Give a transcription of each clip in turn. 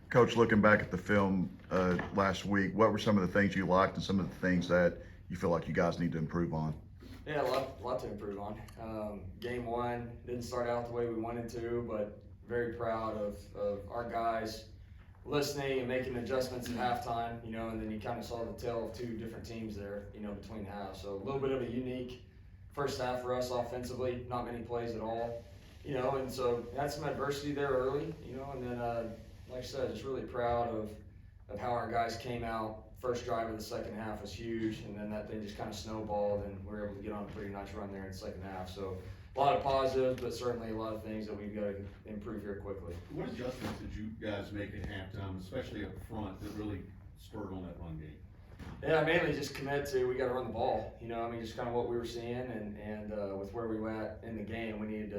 Coach, looking back at the film last week, what were some of the things you liked and some of the things that you feel like you guys need to improve on? Yeah, a lot to improve on. Game one didn't start out the way we wanted to, but very proud of our guys listening and making adjustments at halftime, and then you kind of saw the tale of two different teams there, between halves. So a little bit of a unique first half for us offensively, not many plays at all, and so had some adversity there early, and then, like I said, just really proud of how our guys came out. First drive of the second half was huge, and then that thing just kind of snowballed, and we were able to get on a pretty nice run there in the second half. So a lot of positives, but certainly a lot of things that we've got to improve here quickly. What adjustments did you guys make at halftime, especially up front, that really spurred on that run game? Yeah, mainly just commit to we got to run the ball. Just kind of what we were seeing, and with where we were at in the game, we needed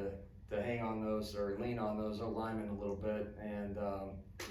to hang on those or lean on those linemen a little bit. And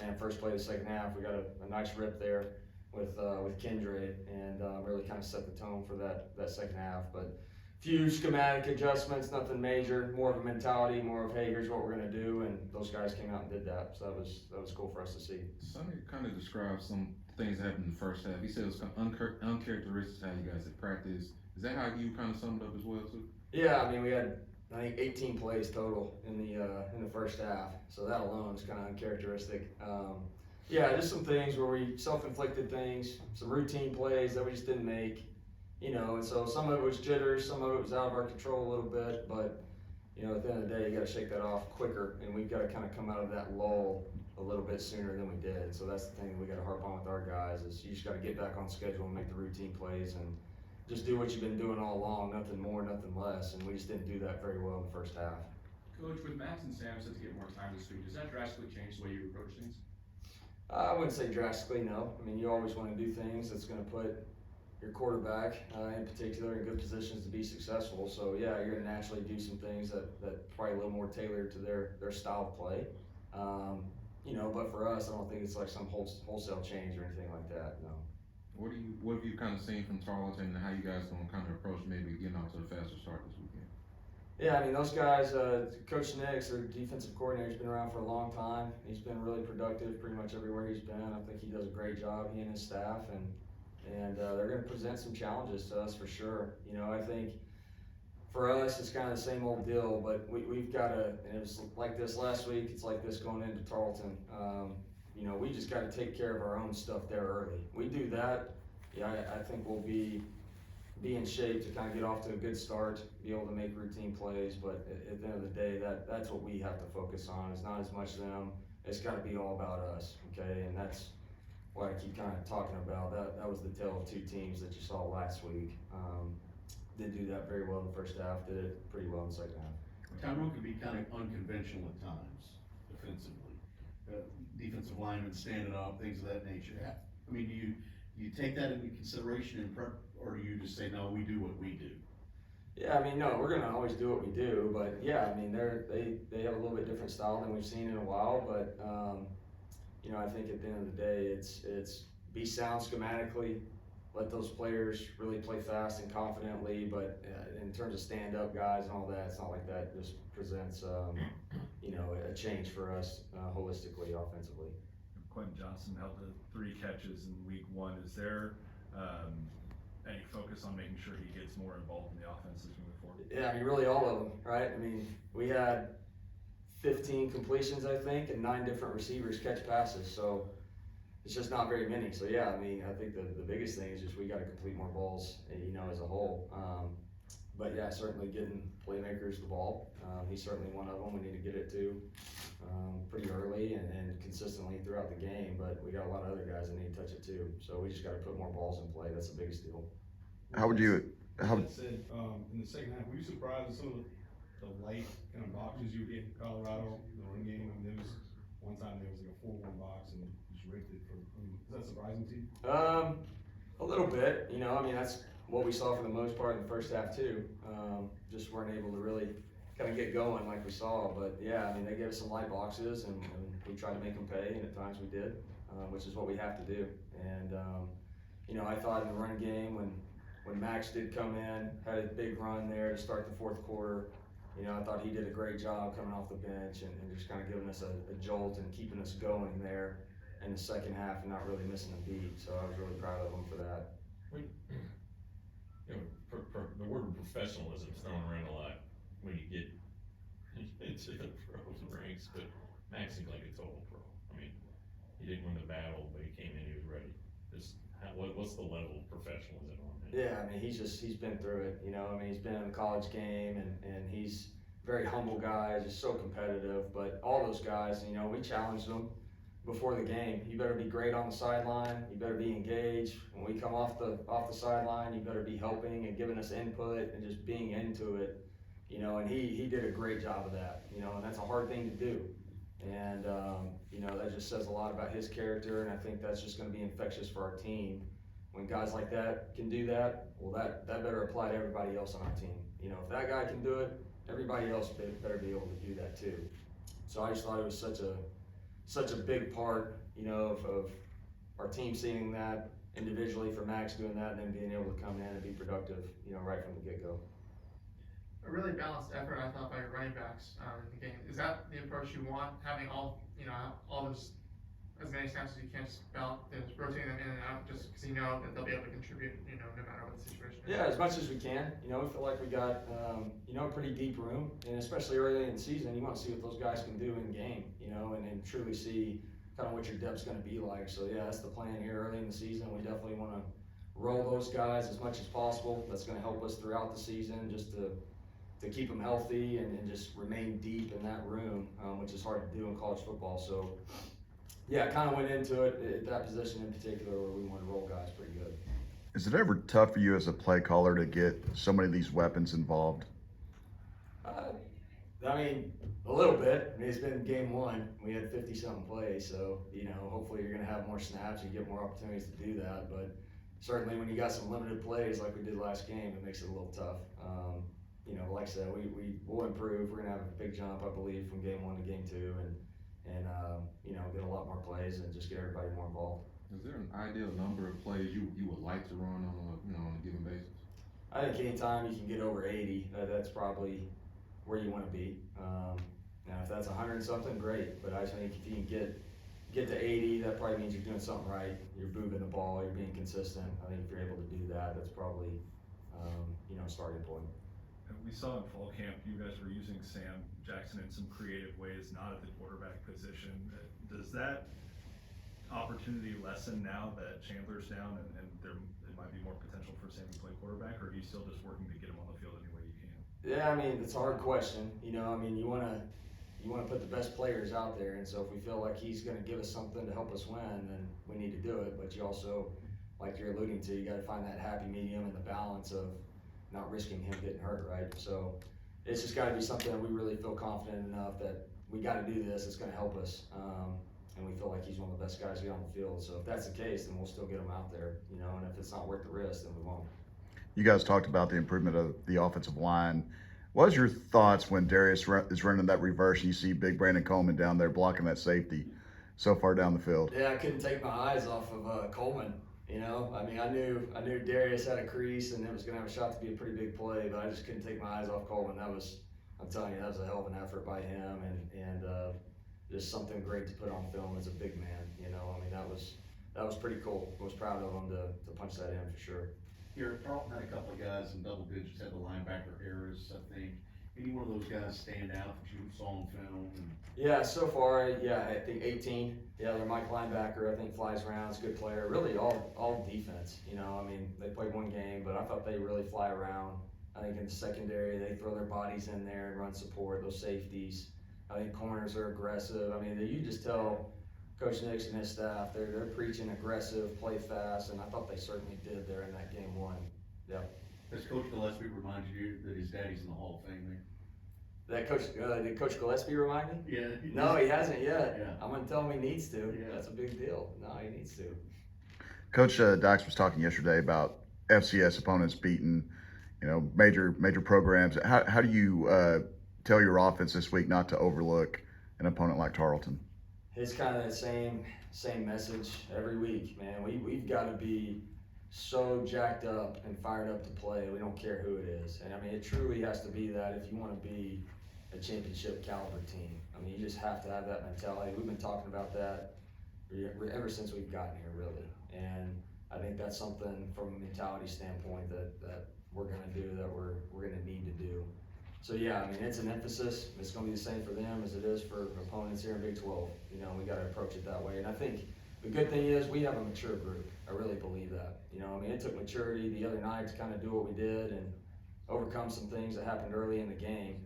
man, first play of the second half, we got a nice rip there with Kendra, and really kind of set the tone for that second half. But few schematic adjustments, nothing major, more of a mentality, more of, hey, here's what we're going to do, and those guys came out and did that, so that was cool for us to see. Sonny kind of described some things that happened in the first half. He said it was kind of uncharacteristic how you guys had practiced. Is that how you kind of summed up as well too? Yeah, I mean, we had, I think, 18 plays total in the first half, so that alone is kind of uncharacteristic. Yeah, just some things where we self-inflicted things, some routine plays that we just didn't make. And so some of it was jitters, some of it was out of our control a little bit, but, at the end of the day, you got to shake that off quicker, and we've got to kind of come out of that lull a little bit sooner than we did. So that's the thing that we got to harp on with our guys is you just got to get back on schedule and make the routine plays and just do what you've been doing all along, nothing more, nothing less, and we just didn't do that very well in the first half. Coach, with Max and Sam set to get more time this week, does that drastically change the way you approach things? I wouldn't say drastically, no. I mean, you always want to do things that's going to put your quarterback, in particular, in good positions to be successful. So yeah, you're going to naturally do some things that probably a little more tailored to their style of play. But for us, I don't think it's like some wholesale change or anything like that. No. What have you kind of seen from Tarleton and how you guys gonna kind of approach maybe getting off to a faster start this weekend? Yeah, I mean, those guys, Coach Nix, their defensive coordinator, has been around for a long time. He's been really productive pretty much everywhere he's been. I think he does a great job, he and his staff, and they're going to present some challenges to us for sure. I think for us, it's kind of the same old deal, but we've got to, and it was like this last week, it's like this going into Tarleton. We just got to take care of our own stuff there early. We do that, yeah, I think we'll be in shape to kind of get off to a good start, be able to make routine plays, but at the end of the day, that's what we have to focus on. It's not as much them, it's got to be all about us, okay? And that's what I keep kind of talking about. That was the tale of two teams that you saw last week. Did do that very well in the first half, did it pretty well in the second half. Tyrone can be kind of unconventional at times, defensively. Defensive linemen standing up, things of that nature. I mean, do you take that into consideration in prep, or do you just say, no, we do what we do? Yeah, I mean, no, we're going to always do what we do, but yeah, I mean, they have a little bit different style than we've seen in a while, but I think at the end of the day, it's be sound schematically, let those players really play fast and confidently, but in terms of stand-up guys and all that, it's not like that just presents, a change for us holistically, offensively. Quentin Johnson held the 3 catches in week 1. Is there any focus on making sure he gets more involved in the offense as we move forward? Yeah, I mean, really all of them, right? I mean, we had 15 completions, I think, and 9 different receivers catch passes, so it's just not very many. So yeah, I mean, I think the biggest thing is just we got to complete more balls, as a whole. But yeah, certainly getting playmakers the ball. He's certainly one of them. We need to get it to pretty early and consistently throughout the game. But we got a lot of other guys that need to touch it too. So we just got to put more balls in play. That's the biggest deal. How would you? That said, in the second half, were you surprised with some of the light kind of boxes you get in Colorado in the run game? I mean, there was one time there was like a 4-1 box and just raked it. Is that surprising to you? A little bit. I mean, that's what we saw for the most part in the first half too. Just weren't able to really kind of get going like we saw. But yeah, I mean, they gave us some light boxes and we tried to make them pay, and at times we did, which is what we have to do. And I thought in the run game when Max did come in, had a big run there to start the fourth quarter. I thought he did a great job coming off the bench and just kind of giving us a jolt and keeping us going there. in the second half and not really missing a beat. So I was really proud of him for that. You know, the word professionalism is thrown around a lot when you get into the pros ranks, but Max seemed like a total pro. I mean, he didn't win the battle, but he came in, he was ready. What's the level of professionalism on him? Yeah, I mean, he's been through it, you know. I mean, he's been in the college game, and he's a very humble guy, just so competitive. But all those guys, you know, we challenged them before the game. You better be great on the sideline. You better be engaged. When we come off the sideline, you better be helping and giving us input and just being into it, you know. And he did a great job of that, you know. And that's a hard thing to do. And you know, that just says a lot about his character. And I think that's just going to be infectious for our team. When guys like that can do that, well, that better apply to everybody else on our team. You know, if that guy can do it, everybody else better be able to do that too. So I just thought it was such a big part, you know, of our team seeing that individually, for Max doing that, and then being able to come in and be productive, you know, right from the get-go. A really balanced effort, I thought, by your running backs in the game. Is that the approach you want, having all those, as many snaps as you can, just rotating them in and out, just because you know that they'll be able to contribute, you know, no matter what the situation is? Yeah, as much as we can. You know, we feel like we got, you know, a pretty deep room, and especially early in the season, you want to see what those guys can do in game, you know, and truly see kind of what your depth's going to be like. So yeah, that's the plan here early in the season. We definitely want to roll those guys as much as possible. That's going to help us throughout the season, just to keep them healthy and just remain deep in that room, which is hard to do in college football. So yeah, I kind of went into it at that position in particular where we want to roll guys pretty good. Is it ever tough for you as a play caller to get so many of these weapons involved? I mean, a little bit. I mean, it's been game one. We had 50-something plays, so, you know, hopefully you're going to have more snaps and get more opportunities to do that. But certainly when you got some limited plays like we did last game, it makes it a little tough. You know, like I said, we'll improve. We're going to have a big jump, I believe, from game one to game two, and you know, get a lot more plays and just get everybody more involved. Is there an ideal number of plays you would like to run on a given basis? I think anytime you can get over 80, that's probably where you want to be. Now, if that's 100 and something, great. But I just think if you can get to 80, that probably means you're doing something right. You're moving the ball. You're being consistent. I think if you're able to do that, that's probably you know, a starting point. We saw in fall camp you guys were using Sam Jackson in some creative ways, not at the quarterback position. Does that opportunity lessen now that Chandler's down and there might be more potential for Sam to play quarterback, or are you still just working to get him on the field any way you can? Yeah, I mean, it's a hard question. You know, I mean, you want to put the best players out there, and so if we feel like he's going to give us something to help us win, then we need to do it. But you also, like you're alluding to, you got to find that happy medium and the balance of not risking him getting hurt, right? So it's just got to be something that we really feel confident enough that we got to do this. It's going to help us, and we feel like he's one of the best guys to get on the field. So if that's the case, then we'll still get him out there, you know. And if it's not worth the risk, then we won't. You guys talked about the improvement of the offensive line. What was your thoughts when Darius is running that reverse and you see big Brandon Coleman down there blocking that safety so far down the field? Yeah, I couldn't take my eyes off of Coleman. You know, I mean, I knew Darius had a crease and it was going to have a shot to be a pretty big play, but I just couldn't take my eyes off Coleman. I'm telling you, that was a hell of an effort by him, and just something great to put on film as a big man. You know, I mean, that was pretty cool. I was proud of him to punch that in for sure. Here, Tarleton had a couple of guys in double digits, had the linebacker Harris, I think. Any one of those guys stand out that you saw on film? Yeah, so far, yeah, I think 18. Yeah, they're Mike linebacker. I think flies around. Is a good player. Really, all defense. You know, I mean, they played one game, but I thought they really fly around. I think in the secondary, they throw their bodies in there and run support. Those safeties. I think corners are aggressive. I mean, you just tell Coach Nix and his staff, they're preaching aggressive, play fast, and I thought they certainly did there in that game one. Yep. Has Coach Gillespie reminded you that his daddy's in the Hall of Fame there? Did Coach Gillespie remind me? Yeah. No, he hasn't yet. Yeah. I'm going to tell him he needs to. Yeah. That's a big deal. No, he needs to. Coach Dykes was talking yesterday about FCS opponents beating, you know, major programs. How do you tell your offense this week not to overlook an opponent like Tarleton? It's kind of the same message every week, man. We've got to be so jacked up and fired up to play. We don't care who it is. And I mean, it truly has to be that if you want to be a championship caliber team. I mean, you just have to have that mentality. We've been talking about that, ever since we've gotten here, really. And I think that's something from a mentality standpoint that we're gonna do, that we're gonna need to do. So yeah, I mean, it's an emphasis. It's gonna be the same for them as it is for opponents here in Big 12. You know, we gotta approach it that way. And I think the good thing is we have a mature group. I really believe that. You know, I mean, it took maturity the other night to kind of do what we did and overcome some things that happened early in the game.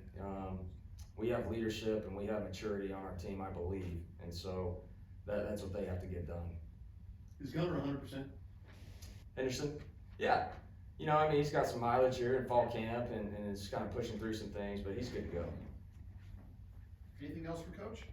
We have leadership and we have maturity on our team, I believe. And so that's what they have to get done. Is Gunner 100%? Henderson? Yeah. You know, I mean, he's got some mileage here in fall camp and is kind of pushing through some things, but he's good to go. Anything else for Coach?